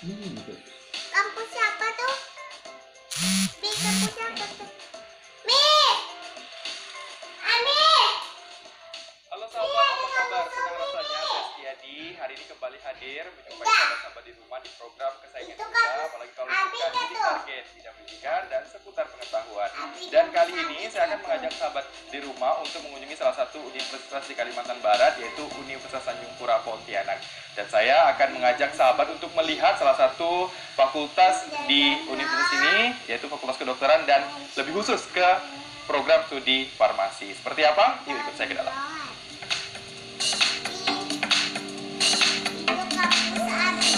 Gitu. Kampus siapa tuh? Mi, kampus siapa tuh? Mi! Ami! Halo sahabat, apa kabar? Senang rasanya saya Setiadi hari ini kembali hadir menjumpai sahabat-sahabat di rumah di program kesayangan kita, apalagi kalau bukan jadi target tidak pendidikan dan seputar pengetahuan. Dan kali ini saya akan mengajak sahabat di rumah untuk mengunjungi salah satu universitas di Kalimantan Barat, yaitu Universitas Tanjung Pura Pontianak. Dan saya akan mengajak sahabat untuk melihat salah satu fakultas di universitas ini, yaitu Fakultas Kedokteran dan lebih khusus ke program studi farmasi. Seperti apa? Yuk ikut saya ke dalam. Itu kampus Abi.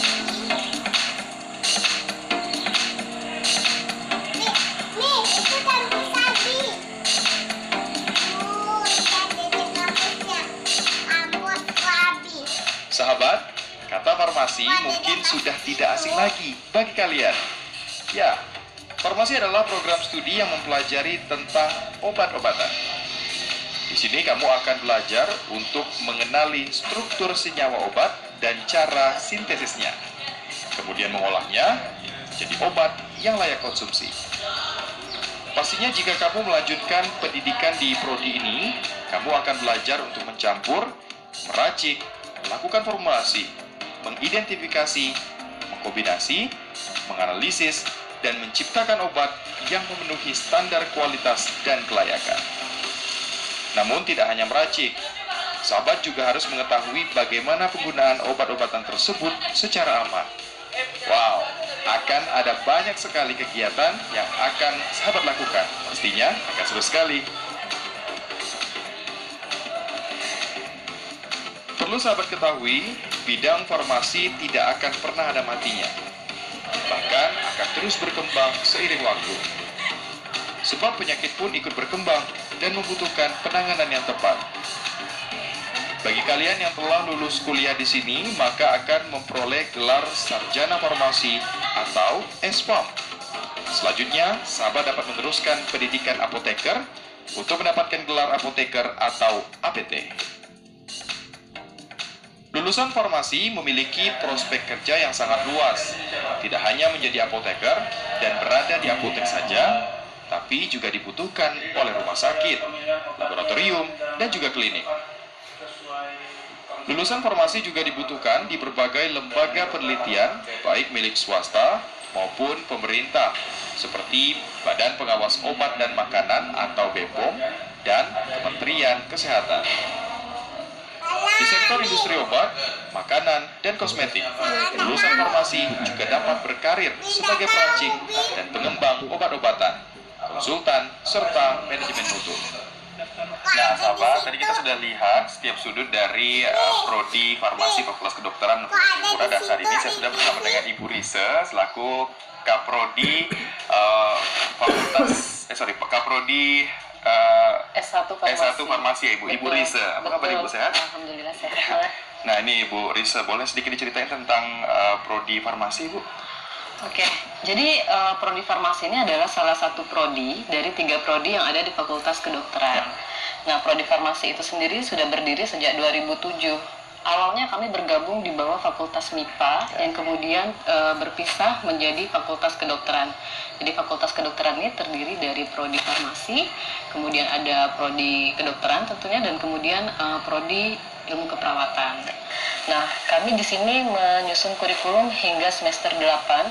Mi, itu kampus Abi. Lihat ini kampusnya. Kampus Abi. Sahabat, kata farmasi mungkin sudah tidak asing lagi bagi kalian. Ya, farmasi adalah program studi yang mempelajari tentang obat-obatan. Di sini kamu akan belajar untuk mengenali struktur senyawa obat dan cara sintesisnya. Kemudian mengolahnya menjadi obat yang layak konsumsi. Pastinya jika kamu melanjutkan pendidikan di prodi ini, kamu akan belajar untuk mencampur, meracik, melakukan formulasi, mengidentifikasi, mengkombinasi, menganalisis, dan menciptakan obat yang memenuhi standar kualitas dan kelayakan. Namun tidak hanya meracik, sahabat juga harus mengetahui bagaimana penggunaan obat-obatan tersebut secara aman. Wow, akan ada banyak sekali kegiatan yang akan sahabat lakukan. Pastinya akan seru sekali. Perlu sahabat ketahui, bidang farmasi tidak akan pernah ada matinya. Bahkan akan terus berkembang seiring waktu. Sebab penyakit pun ikut berkembang dan membutuhkan penanganan yang tepat. Bagi kalian yang telah lulus kuliah di sini, maka akan memperoleh gelar Sarjana Farmasi atau SPAM. Selanjutnya, sahabat dapat meneruskan pendidikan apoteker untuk mendapatkan gelar apoteker atau APT. Lulusan farmasi memiliki prospek kerja yang sangat luas. Tidak hanya menjadi apoteker dan berada di apotek saja, tapi juga dibutuhkan oleh rumah sakit, laboratorium, dan juga klinik. Lulusan farmasi juga dibutuhkan di berbagai lembaga penelitian, baik milik swasta maupun pemerintah, seperti Badan Pengawas Obat dan Makanan atau BPOM dan Kementerian Kesehatan. Di sektor industri obat, makanan, dan kosmetik, lulusan farmasi juga dapat berkarir sebagai perancik dan pengembang obat-obatan, konsultan, serta manajemen mutu. Nah, sahabat, tadi kita sudah lihat setiap sudut dari prodi farmasi Fakultas Kedokteran Universitas Pura, dan saat ini saya sudah bersama dengan Ibu Risa selaku Kaprodi Kaprodi S1 Farmasi ya Ibu. Ibu Risa, apa kabar Ibu, sehat? Alhamdulillah sehat. Nah, ini Ibu Risa, boleh sedikit diceritain tentang prodi farmasi Ibu? Oke, jadi prodi farmasi ini adalah salah satu prodi dari 3 prodi yang ada di Fakultas Kedokteran. Nah, prodi farmasi itu sendiri sudah berdiri sejak 2007. Awalnya kami bergabung di bawah Fakultas MIPA yang kemudian berpisah menjadi Fakultas Kedokteran. Jadi Fakultas Kedokteran ini terdiri dari prodi farmasi, kemudian ada prodi kedokteran tentunya, dan kemudian prodi ilmu keperawatan. Nah, kami di sini menyusun kurikulum hingga semester 8.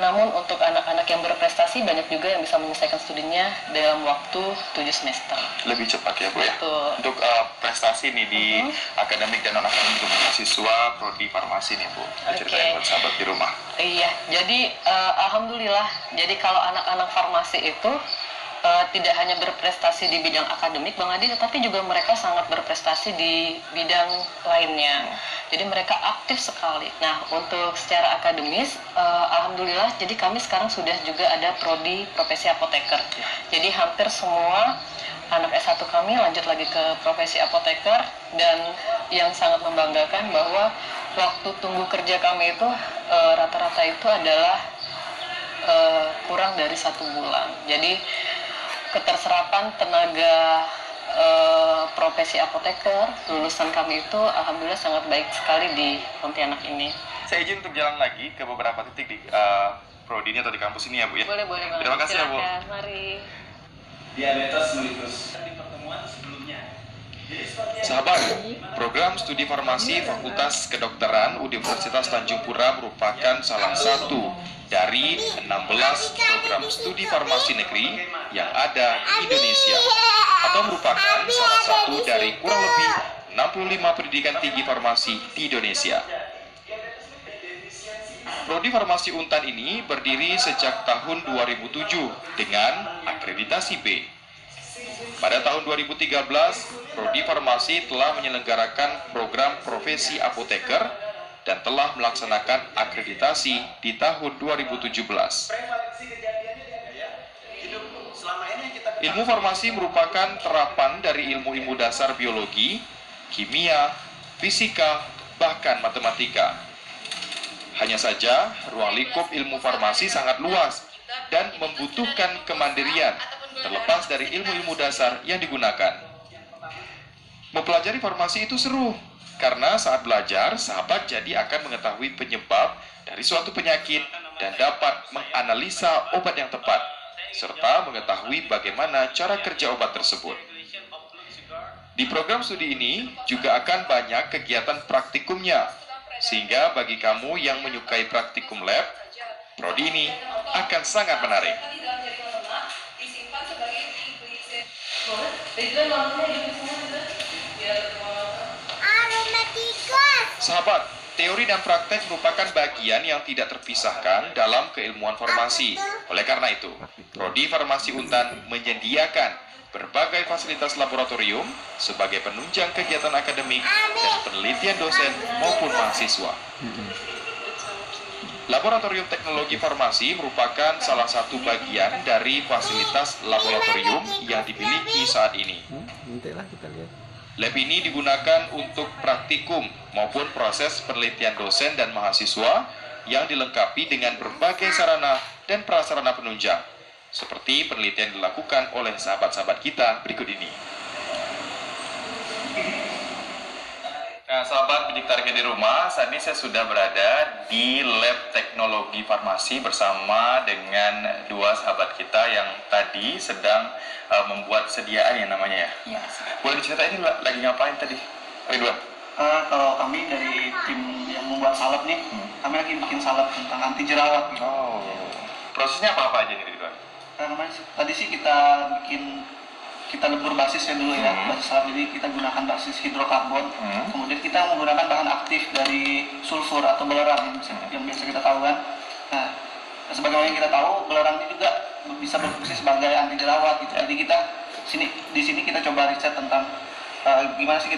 Namun untuk anak-anak yang berprestasi banyak juga yang bisa menyelesaikan studinya dalam waktu 7 semester. Lebih cepat ya Bu ya? Betul. Untuk prestasi nih di akademik dan non-akademik untuk mahasiswa prodi farmasi nih Bu. Ceritain buat sahabat di rumah. Iya, jadi alhamdulillah. Jadi kalau anak-anak farmasi itu tidak hanya berprestasi di bidang akademik Bang Adi, tetapi juga mereka sangat berprestasi di bidang lainnya. Jadi mereka aktif sekali. Nah, untuk secara akademis, alhamdulillah, jadi kami sekarang sudah juga ada prodi profesi apoteker. Jadi hampir semua anak S1 kami lanjut lagi ke profesi apoteker, dan yang sangat membanggakan bahwa waktu tunggu kerja kami itu rata-rata itu adalah kurang dari 1 bulan. Jadi keterserapan tenaga profesi apoteker lulusan kami itu alhamdulillah sangat baik sekali di Pontianak ini. saya izin untuk jalan lagi ke beberapa titik di prodi ini atau di kampus ini ya Bu ya. Boleh banget. Terima kasih ya Bu. Silakan, mari. Diabetes mellitus. Di pertemuan sebelumnya. Sahabat, program studi farmasi Fakultas Kedokteran Universitas Tanjung Pura merupakan salah satu dari 16 program studi farmasi negeri yang ada di Indonesia, atau merupakan salah satu dari kurang lebih 65 pendidikan tinggi farmasi di Indonesia. Prodi Farmasi Untan ini berdiri sejak tahun 2007 dengan akreditasi B. Pada tahun 2013, Prodi Farmasi telah menyelenggarakan program profesi apoteker dan telah melaksanakan akreditasi di tahun 2017. Ilmu farmasi merupakan terapan dari ilmu-ilmu dasar biologi, kimia, fisika, bahkan matematika. Hanya saja, ruang lingkup ilmu farmasi sangat luas dan membutuhkan kemandirian terlepas dari ilmu-ilmu dasar yang digunakan. Mempelajari farmasi itu seru, karena saat belajar, sahabat jadi akan mengetahui penyebab dari suatu penyakit dan dapat menganalisa obat yang tepat, serta mengetahui bagaimana cara kerja obat tersebut. Di program studi ini juga akan banyak kegiatan praktikumnya, sehingga bagi kamu yang menyukai praktikum lab, prodi ini akan sangat menarik. Sahabat, teori dan praktek merupakan bagian yang tidak terpisahkan dalam keilmuan farmasi. Oleh karena itu, Prodi Farmasi Untan menyediakan berbagai fasilitas laboratorium sebagai penunjang kegiatan akademik dan penelitian dosen maupun mahasiswa. Laboratorium Teknologi Farmasi merupakan salah satu bagian dari fasilitas laboratorium yang dimiliki saat ini. Lab ini digunakan untuk praktikum maupun proses penelitian dosen dan mahasiswa yang dilengkapi dengan berbagai sarana dan prasarana penunjang, seperti penelitian dilakukan oleh sahabat-sahabat kita berikut ini. Nah, sahabat bidik target di rumah, saat ini saya sudah berada di lab teknologi farmasi bersama dengan dua sahabat kita yang tadi sedang membuat sediaan yang namanya ya. Boleh diceritain ini lagi ngapain tadi, Ridwan? Kalau kami dari tim yang membuat salep nih, kami lagi bikin salep tentang anti jerawat. Oh, prosesnya apa aja nih, Ridwan? Tadi sih kita lebur basisnya dulu ya, basis salep. Jadi kita gunakan basis hidrokarbon, kemudian kita menggunakan bahan aktif dari sulfur atau belerang yang biasa kita tahu kan. Nah, sebagaimana yang kita tahu, belerang ini juga bisa berfungsi sebagai anti jerawat gitu. Jadi kita di sini kita coba riset tentang gimana sih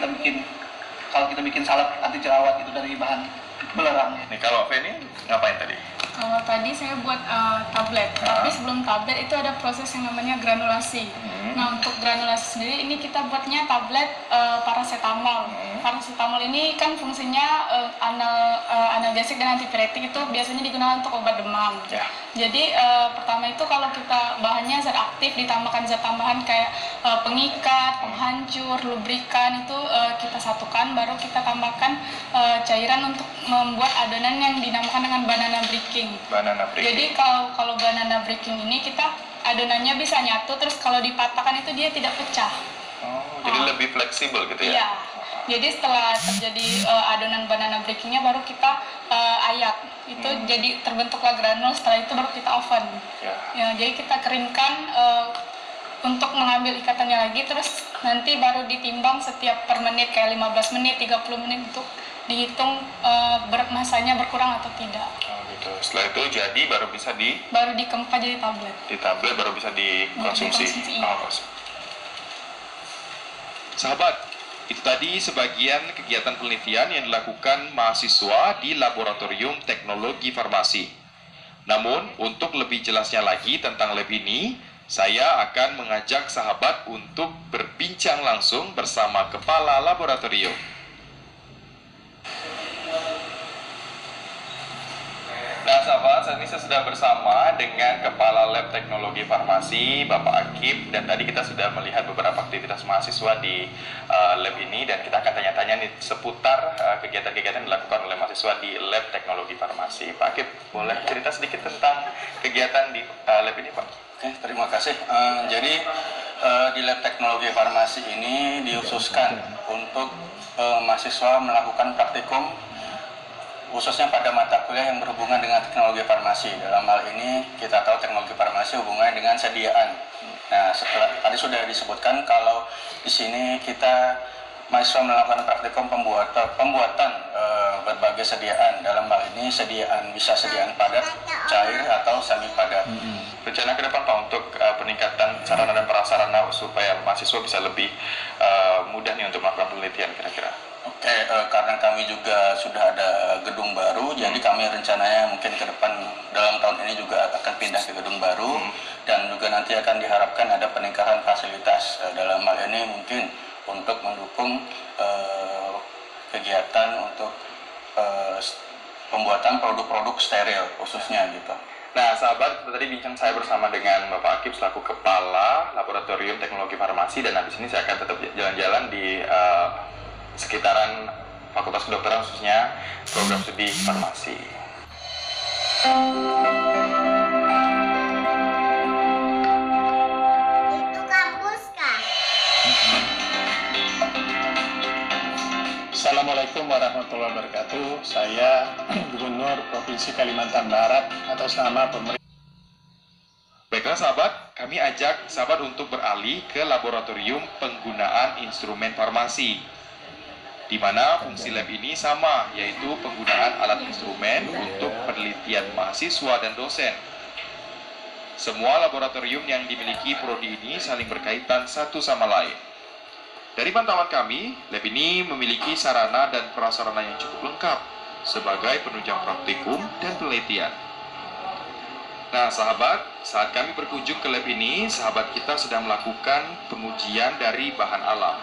kalau kita bikin salep anti jerawat itu dari bahan belerang. Nih kalau Feni ngapain tadi? Kalau tadi saya buat tablet, tapi sebelum tablet itu ada proses yang namanya granulasi. Nah, untuk granulasi sendiri ini kita buatnya tablet paracetamol. Paracetamol ini kan fungsinya analgesik dan antipiretik, itu biasanya digunakan untuk obat demam. Jadi pertama itu kalau kita bahannya zat aktif ditambahkan zat tambahan kayak pengikat, penghancur, lubrikan, itu kita satukan, baru kita tambahkan cairan untuk membuat adonan yang dinamakan dengan banana breaking. Jadi kalau banana breaking ini kita adonannya bisa nyatu, terus kalau dipatahkan itu dia tidak pecah. Jadi lebih fleksibel gitu ya? Iya. Jadi setelah terjadi adonan banana breakingnya baru kita ayak. Itu jadi terbentuklah granul, setelah itu baru kita oven. Ya, jadi kita keringkan untuk mengambil ikatannya lagi, terus nanti baru ditimbang setiap per menit, kayak 15 menit, 30 menit untuk dihitung masanya berkurang atau tidak. Gitu. Setelah itu jadi baru bisa dikempa jadi tablet. Di tablet baru bisa dikonsumsi. Sahabat, itu tadi sebagian kegiatan penelitian yang dilakukan mahasiswa di Laboratorium Teknologi Farmasi. Namun, untuk lebih jelasnya lagi tentang lab ini, saya akan mengajak sahabat untuk berbincang langsung bersama kepala laboratorium. Nah, sahabat, saat ini saya sudah bersama dengan Kepala Lab Teknologi Farmasi, Bapak Akib, dan tadi kita sudah melihat beberapa aktivitas mahasiswa di lab ini, dan kita akan tanya-tanya nih seputar kegiatan-kegiatan yang dilakukan oleh mahasiswa di Lab Teknologi Farmasi. Pak Akib, boleh cerita sedikit tentang kegiatan di lab ini, Pak? Oke, terima kasih. Jadi di Lab Teknologi Farmasi ini diususkan untuk mahasiswa melakukan praktikum khususnya pada mata kuliah yang berhubungan dengan teknologi farmasi. Dalam hal ini kita tahu teknologi farmasi hubungannya dengan sediaan. Nah, setelah tadi sudah disebutkan kalau di sini kita mahasiswa melakukan praktikum pembuatan berbagai sediaan. Dalam hal ini bisa sediaan padat, cair atau semi padat. Rencana ke depan Pak untuk peningkatan sarana dan prasarana supaya mahasiswa bisa lebih mudah nih untuk melakukan penelitian kira-kira. Oke, karena kami juga sudah ada gedung baru, jadi kami rencananya mungkin ke depan dalam tahun ini juga akan pindah ke gedung baru, dan juga nanti akan diharapkan ada peningkatan fasilitas. Dalam hal ini mungkin untuk mendukung kegiatan untuk pembuatan produk-produk steril khususnya gitu. Nah, sahabat, tadi bincang saya bersama dengan Bapak Akib selaku Kepala Laboratorium Teknologi Farmasi, dan habis ini saya akan tetap jalan-jalan di sekitaran Fakultas Kedokteran, khususnya program studi farmasi. Itu kampus kah? Assalamualaikum warahmatullahi wabarakatuh. Saya Gubernur Provinsi Kalimantan Barat atas nama pemerintah. Baiklah sahabat, kami ajak sahabat untuk beralih ke laboratorium penggunaan instrumen farmasi, di mana fungsi lab ini sama, yaitu penggunaan alat instrumen untuk penelitian mahasiswa dan dosen. Semua laboratorium yang dimiliki prodi ini saling berkaitan satu sama lain. Dari pantauan kami, lab ini memiliki sarana dan prasarana yang cukup lengkap sebagai penunjang praktikum dan penelitian. Nah sahabat, saat kami berkunjung ke lab ini, sahabat kita sedang melakukan pengujian dari bahan alam.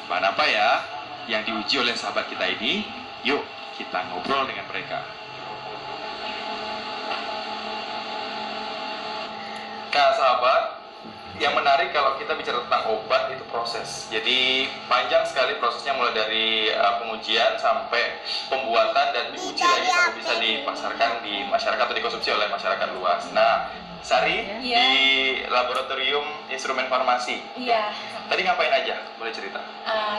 Bahan apa ya yang diuji oleh sahabat kita ini? Yuk kita ngobrol dengan mereka. Nah sahabat, yang menarik kalau kita bicara tentang obat itu proses. Jadi panjang sekali prosesnya, mulai dari pengujian sampai pembuatan dan diuji lagi sampai bisa dipasarkan di masyarakat atau dikonsumsi oleh masyarakat luas. Nah, Sari di laboratorium instrumen farmasi. Iya. Tadi ngapain aja? Boleh cerita?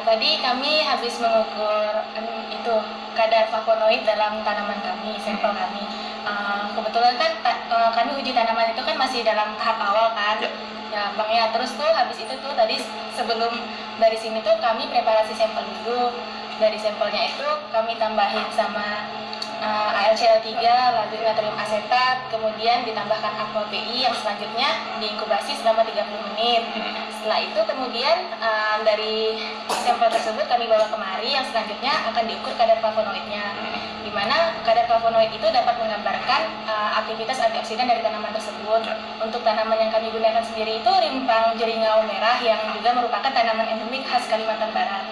Tadi kami habis mengukur itu kadar flavonoid dalam tanaman kami, sampel kami. Kebetulan kan kami uji tanaman itu kan masih dalam tahap awal kan. Ya, Bang ya. Terus tuh habis itu tuh tadi sebelum dari sini tuh kami preparasi sampel dulu. Dari sampelnya itu kami tambahin sama AlCl3, lalu natrium asetat, kemudian ditambahkan aqua PI yang selanjutnya diinkubasi selama 30 menit. Setelah itu kemudian dari sampel tersebut kami bawa kemari, yang selanjutnya akan diukur kadar flavonoidnya, di mana kadar flavonoid itu dapat menggambarkan aktivitas antioksidan dari tanaman tersebut. Untuk tanaman yang kami gunakan sendiri itu rimpang jeringau merah yang juga merupakan tanaman endemik khas Kalimantan Barat.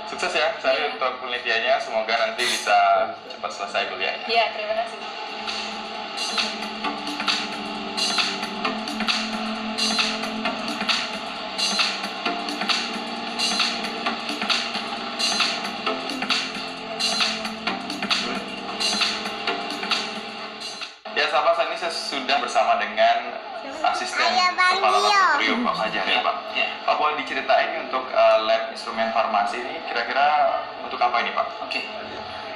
Sukses ya, Sari, untuk penelitiannya. Semoga nanti bisa cepat selesai kuliahnya. Iya, terima kasih. Ya sahabat, saat ini saya sudah bersama dengan asisten Ayah kepala Bandio. laboratorium Pak Fajar ya Pak. Pak, boleh diceritain untuk lab instrumen farmasi ini kira-kira untuk apa ini Pak? Oke.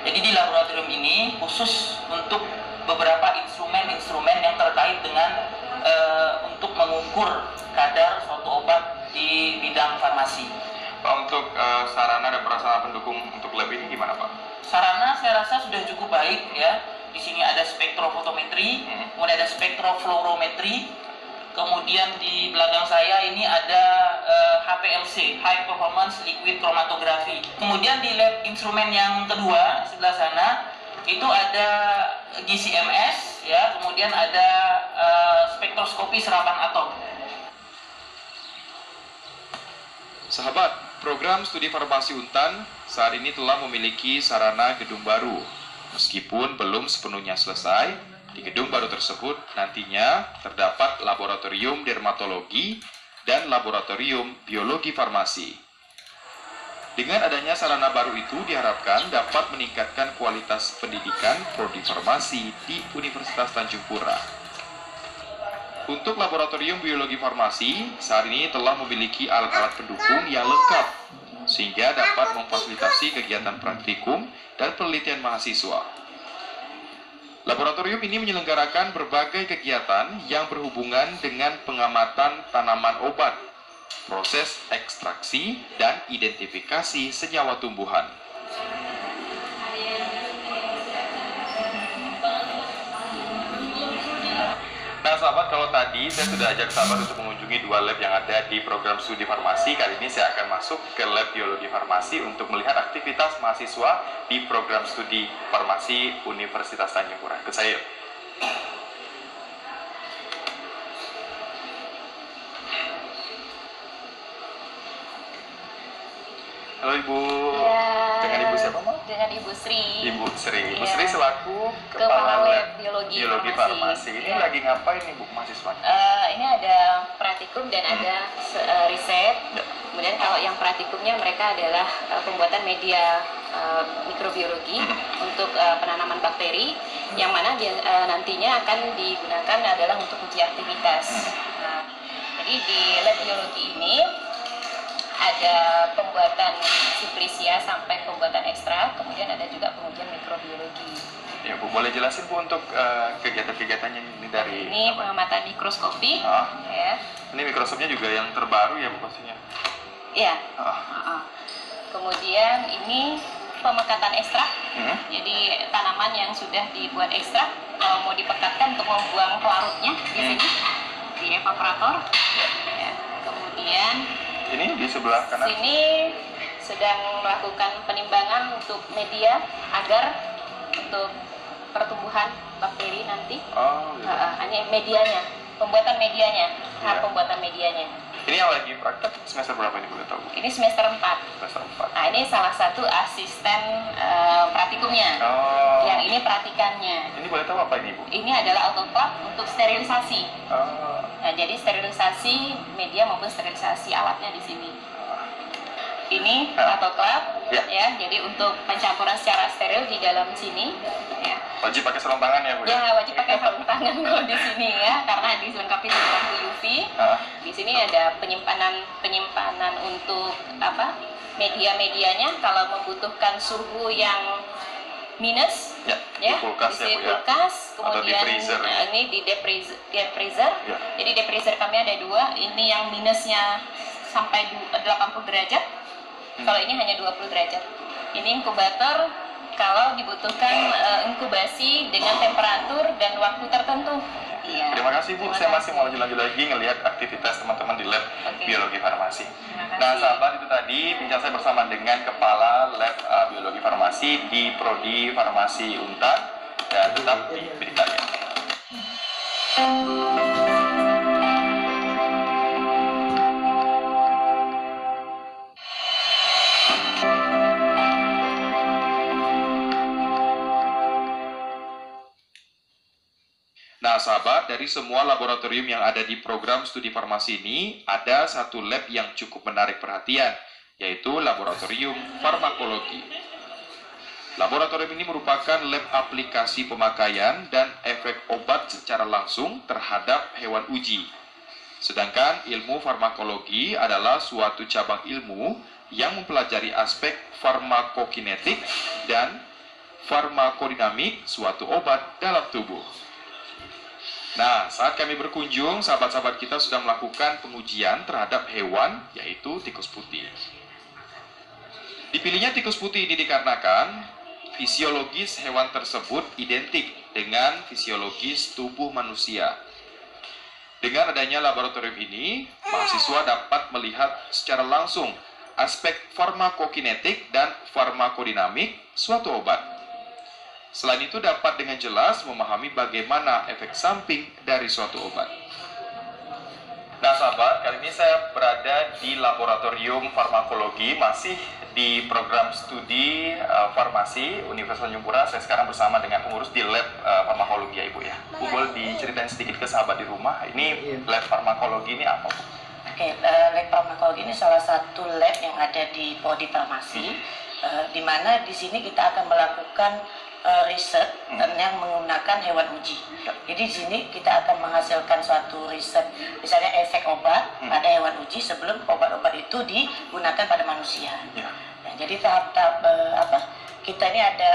Jadi di laboratorium ini khusus untuk beberapa instrumen-instrumen yang terkait dengan untuk mengukur kadar suatu obat di bidang farmasi. Pak, untuk sarana dan prasarana pendukung untuk lab ini gimana Pak? Sarana saya rasa sudah cukup baik ya. Di sini ada spektrofotometri, kemudian ada spektrofluorometri, kemudian di belakang saya ini ada HPLC, High Performance Liquid Chromatography. Kemudian di lab instrumen yang kedua sebelah sana itu ada GCMS, ya, kemudian ada spektroskopi serapan atom. Sahabat, program studi farmasi Untan saat ini telah memiliki sarana gedung baru. Meskipun belum sepenuhnya selesai, di gedung baru tersebut nantinya terdapat laboratorium dermatologi dan laboratorium biologi farmasi. Dengan adanya sarana baru itu diharapkan dapat meningkatkan kualitas pendidikan prodi farmasi di Universitas Tanjung Pura. Untuk laboratorium biologi farmasi, saat ini telah memiliki alat-alat pendukung yang lengkap, sehingga dapat memfasilitasi kegiatan praktikum dan penelitian mahasiswa. Laboratorium ini menyelenggarakan berbagai kegiatan yang berhubungan dengan pengamatan tanaman obat, proses ekstraksi, dan identifikasi senyawa tumbuhan. Nah sahabat, kalau tadi saya sudah ajak sahabat untuk mengunjungi 2 lab yang ada di program studi farmasi, kali ini saya akan masuk ke lab biologi farmasi untuk melihat aktivitas mahasiswa di program studi farmasi Universitas Tanjung Pura. Ikut saya yuk. Halo Ibu. Ya. Dengan Ibu siapa, Mak? Dengan Ibu Sri. Ibu Sri. Ibu Iya. Sri selaku Kepala Kepala Lab Biologi Farmasi. Ini Iya. lagi ngapain nih Bu mahasiswa? Ini ada praktikum dan ada riset. Ya. Kemudian kalau yang praktikumnya mereka adalah pembuatan media mikrobiologi untuk penanaman bakteri, yang mana nantinya akan digunakan adalah untuk uji aktivitas. Nah, jadi di lab biologi ini ada pembuatan siplisia sampai pembuatan ekstrak, kemudian ada juga pengujian mikrobiologi. Ya Bu, boleh jelasin Bu untuk kegiatan-kegiatannya ini dari Ini pengamatan mikroskopi, ya. Ini mikroskopnya juga yang terbaru ya Bu pastinya. Iya. Kemudian ini pemekatan ekstrak. Jadi tanaman yang sudah dibuat ekstrak, kalau mau dipekatkan untuk membuang pelarutnya di sini di evaporator. Ya. Kemudian ini di sebelah kanan. sini sedang melakukan penimbangan untuk media agar untuk pertumbuhan bakteri nanti. Oh, gitu. Hanya medianya, pembuatan medianya, tahap Iya. pembuatan medianya. Ini yang lagi praktek semester berapa ini boleh tahu? Ini semester 4. Semester 4. Nah, ini salah satu asisten praktikumnya. Oh. Yang ini praktikannya. Ini boleh tahu apa ini Bu? Ini adalah autoclave untuk sterilisasi. Oh. Nah, jadi sterilisasi media maupun sterilisasi alatnya di sini. Ini autoclave, Ya. ya. Jadi untuk pencampuran secara steril di dalam sini, ya. Wajib pakai sarung tangan ya Bu? Ya, wajib pakai sarung tangan kalau di sini ya, karena dilengkapi dengan lampu UV. Di sini ada penyimpanan untuk apa? Media-medianya kalau membutuhkan suhu yang minus, Ya, ya, di kulkas di ya Bu ya? kulkas, Atau di kemudian freezer. ini di freezer. Ya. Jadi freezer kami ada 2, ini yang minusnya sampai 80 derajat. Kalau ini hanya 20 derajat. Ini inkubator kalau dibutuhkan inkubasi dengan temperatur dan waktu tertentu. Iya. Terima kasih Bu, Terima saya masih kasih. mau lanjut lagi ngelihat aktivitas teman-teman di lab Oke. biologi farmasi. Terima Nah kasih. sahabat, itu tadi bincang saya bersama dengan Kepala Lab Biologi Farmasi di Prodi Farmasi Unta, dan tetap di Bidik Kalian. Nah sahabat, dari semua laboratorium yang ada di program studi farmasi ini, ada satu lab yang cukup menarik perhatian, yaitu laboratorium farmakologi. Laboratorium ini merupakan lab aplikasi pemakaian dan efek obat secara langsung terhadap hewan uji. Sedangkan ilmu farmakologi adalah suatu cabang ilmu yang mempelajari aspek farmakokinetik dan farmakodinamik suatu obat dalam tubuh. Nah, saat kami berkunjung, sahabat-sahabat kita sudah melakukan pengujian terhadap hewan, yaitu tikus putih. Dipilihnya tikus putih ini dikarenakan fisiologis hewan tersebut identik dengan fisiologis tubuh manusia. Dengan adanya laboratorium ini, mahasiswa dapat melihat secara langsung aspek farmakokinetik dan farmakodinamik suatu obat. Selain itu dapat dengan jelas memahami bagaimana efek samping dari suatu obat. Nah sahabat, kali ini saya berada di laboratorium farmakologi, masih di program studi farmasi Universitas Tanjung Pura. Saya sekarang bersama dengan pengurus di lab farmakologi ya Ibu ya. Bu, boleh diceritain sedikit ke sahabat di rumah, ini lab farmakologi ini apa Bu? Oke, lab farmakologi ini salah satu lab yang ada di Prodi Farmasi, di mana di sini kita akan melakukan riset yang menggunakan hewan uji. Jadi di sini kita akan menghasilkan suatu riset, misalnya efek obat pada hewan uji sebelum obat-obat itu digunakan pada manusia. Nah, jadi tahap-tahap kita ini ada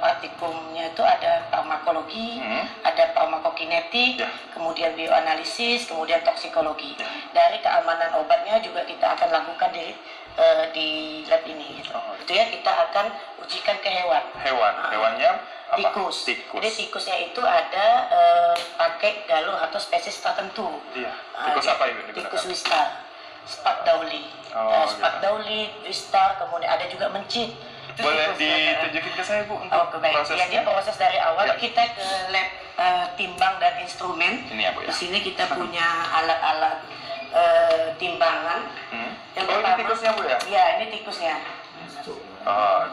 praktikumnya itu ada farmakologi, ada farmakokinetik, kemudian bioanalisis, kemudian toksikologi. Dari keamanan obatnya juga kita akan lakukan di lab ini. Gitu. Itu ya kita akan ujikan ke hewan. Hewannya apa? Tikus. Jadi tikusnya itu ada pakai galur atau spesies tertentu. Tikus apa itu? Tikus wistar, spark dowley, spark dowley, wistar, kemudian ada juga mencit. Boleh ditunjukin ke saya Bu untuk prosesnya? Jadi proses dari awal kita ke lab timbang dan instrumen. Ini ya Bu ya. Di sini kita punya alat-alat timbangan. Yang ini tikusnya Bu ya? Iya, ini tikusnya.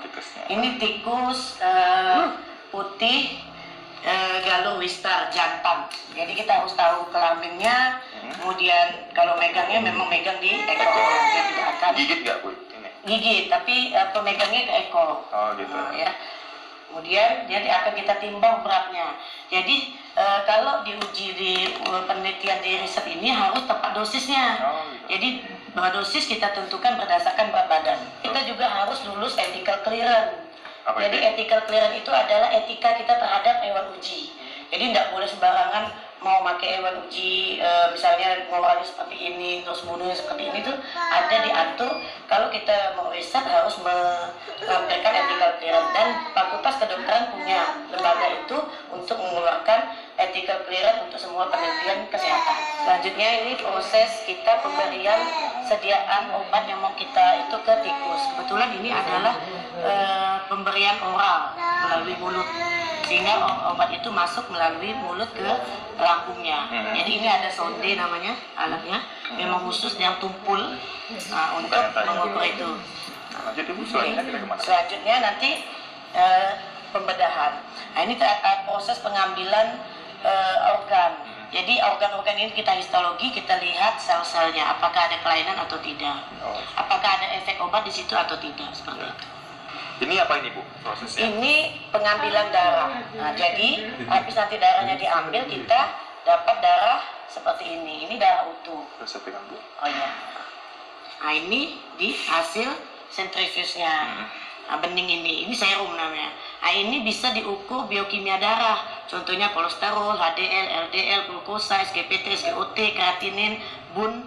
Tikusnya. Ini tikus putih galur wistar jantan. Jadi kita harus tahu kelaminnya. Kemudian kalau megangnya memang megang di ekornya, dia tidak akan gigit nggak Bu? Gigit, tapi pemegangnya ke ekor. Gitu. Ya. Kemudian dia akan kita timbang beratnya. Jadi kalau diuji di penelitian di riset ini harus tepat dosisnya. Jadi dosis kita tentukan berdasarkan berat badan. Kita juga harus lulus ethical clearance. Jadi ethical clearance itu adalah etika kita terhadap hewan uji. Jadi tidak boleh sembarangan mau pakai hewan uji, misalnya ngorangnya seperti ini, terus bunuhnya seperti ini tuh ada diatur. Kalau kita mau riset harus melampirkan ethical clearance, dan Fakultas Kedokteran punya lembaga itu untuk mengeluarkan ethical clearance untuk semua penelitian kesehatan. Selanjutnya ini proses kita pemberian sediaan obat yang mau kita itu ke tikus. Kebetulan ini adalah pemberian oral melalui mulut, sehingga obat itu masuk melalui mulut ke lambungnya. Jadi ini ada sonde namanya alatnya, memang khusus yang tumpul untuk mengukur itu. Selanjutnya nanti pembedahan. Nah, ini proses pengambilan organ. Jadi organ-organ ini kita histologi, kita lihat sel-selnya apakah ada kelainan atau tidak, apakah ada efek obat di situ atau tidak, seperti itu. Ini apa ini Bu prosesnya? Ini pengambilan darah. Nah, jadi habis nanti darahnya diambil, kita dapat darah seperti ini. Ini darah utuh. Oh iya. Nah, ini di hasil sentrifusnya. Nah, bening ini serum namanya. Nah, ini bisa diukur biokimia darah. Contohnya kolesterol, HDL, LDL, glukosa, SGPT, SGOT, kreatinin, bun,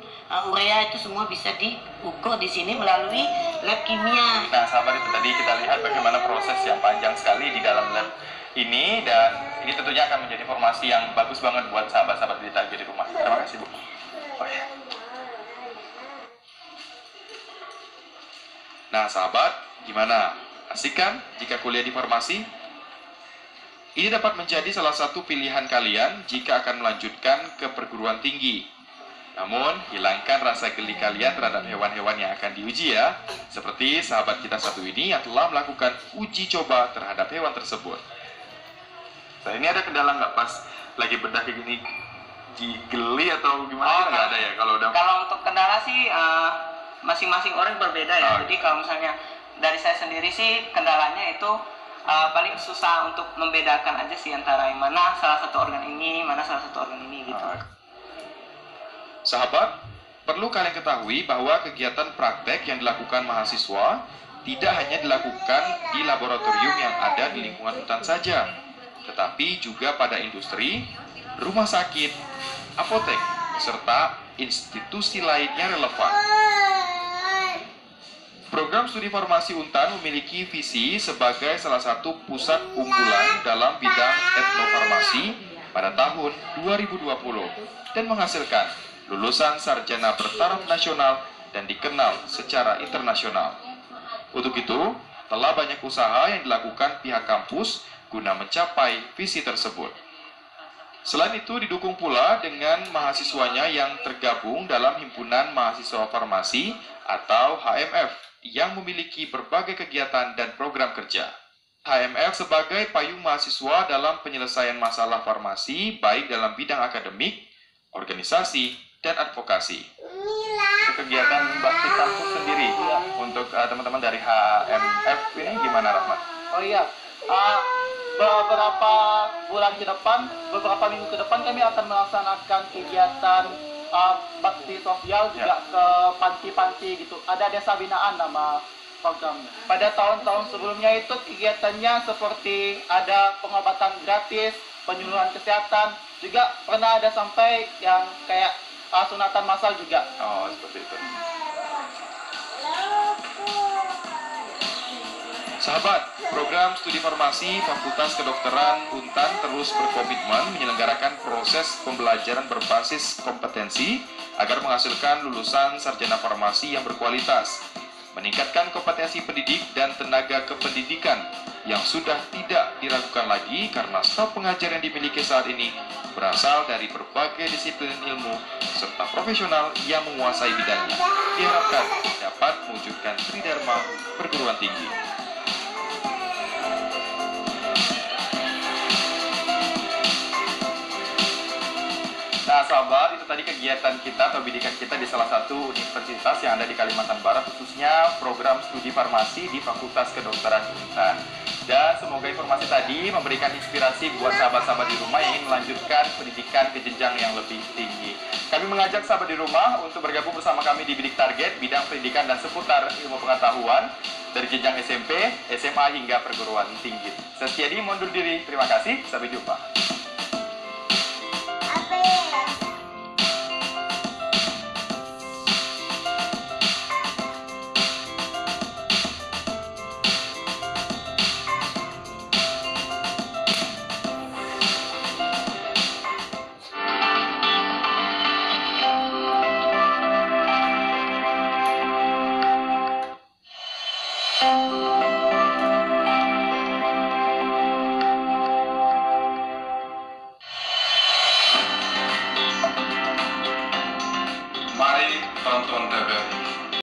urea, itu semua bisa diukur di sini melalui lab kimia. Nah, sahabat, itu tadi kita lihat bagaimana proses yang panjang sekali di dalam lab ini, dan ini tentunya akan menjadi informasi yang bagus banget buat sahabat-sahabat di target di rumah. Terima kasih Bu. Nah, sahabat, gimana? Asik kan jika kuliah di farmasi? Ini dapat menjadi salah satu pilihan kalian jika akan melanjutkan ke perguruan tinggi. Namun, hilangkan rasa geli kalian terhadap hewan-hewan yang akan diuji ya. Seperti sahabat kita satu ini yang telah melakukan uji coba terhadap hewan tersebut. Nah, ini ada kendala nggak pas lagi bedah kayak gini? Geli atau gimana? Nggak ada ya kalau udah... Kalau untuk kendala sih masing-masing orang berbeda ya. Jadi kalau misalnya dari saya sendiri sih kendalanya itu paling susah untuk membedakan aja sih antara yang mana salah satu organ ini, mana salah satu organ ini gitu. Sahabat, perlu kalian ketahui bahwa kegiatan praktek yang dilakukan mahasiswa tidak hanya dilakukan di laboratorium yang ada di lingkungan hutan saja, tetapi juga pada industri, rumah sakit, apotek, serta institusi lainnya relevan. Program studi farmasi Untan memiliki visi sebagai salah satu pusat unggulan dalam bidang etnofarmasi pada tahun 2020 dan menghasilkan lulusan sarjana bertaraf nasional dan dikenal secara internasional. Untuk itu, telah banyak usaha yang dilakukan pihak kampus guna mencapai visi tersebut. Selain itu, didukung pula dengan mahasiswanya yang tergabung dalam Himpunan Mahasiswa Farmasi atau HMF yang memiliki berbagai kegiatan dan program kerja. HML sebagai payung mahasiswa dalam penyelesaian masalah farmasi, baik dalam bidang akademik, organisasi, dan advokasi. Kegiatan bakti kampus sendiri untuk teman-teman dari HMF ini gimana, Rahmat? Oh iya, beberapa bulan ke depan, beberapa minggu ke depan kami akan melaksanakan kegiatan bakti sosial juga ke panti-panti gitu. Ada desa binaan nama programnya. Pada tahun-tahun sebelumnya itu kegiatannya seperti ada pengobatan gratis, penyuluhan kesehatan, juga pernah ada sampai yang kayak sunatan massal juga. Oh, seperti itu. Sahabat, program studi farmasi Fakultas Kedokteran Untan terus berkomitmen menyelenggarakan proses pembelajaran berbasis kompetensi agar menghasilkan lulusan sarjana farmasi yang berkualitas, meningkatkan kompetensi pendidik dan tenaga kependidikan yang sudah tidak diragukan lagi karena staf pengajar yang dimiliki saat ini berasal dari berbagai disiplin ilmu serta profesional yang menguasai bidangnya. Diharapkan dapat mewujudkan tridharma perguruan tinggi. Nah sahabat, itu tadi kegiatan kita atau bidikan kita di salah satu universitas yang ada di Kalimantan Barat, khususnya program studi farmasi di Fakultas Kedokteran Untan. Dan semoga informasi tadi memberikan inspirasi buat sahabat-sahabat di rumah yang ingin melanjutkan pendidikan ke jenjang yang lebih tinggi. Kami mengajak sahabat di rumah untuk bergabung bersama kami di Bidik Target, bidang pendidikan dan seputar ilmu pengetahuan dari jenjang SMP, SMA hingga perguruan tinggi. Saya Setiadi mundur diri, terima kasih, sampai jumpa. Mari tonton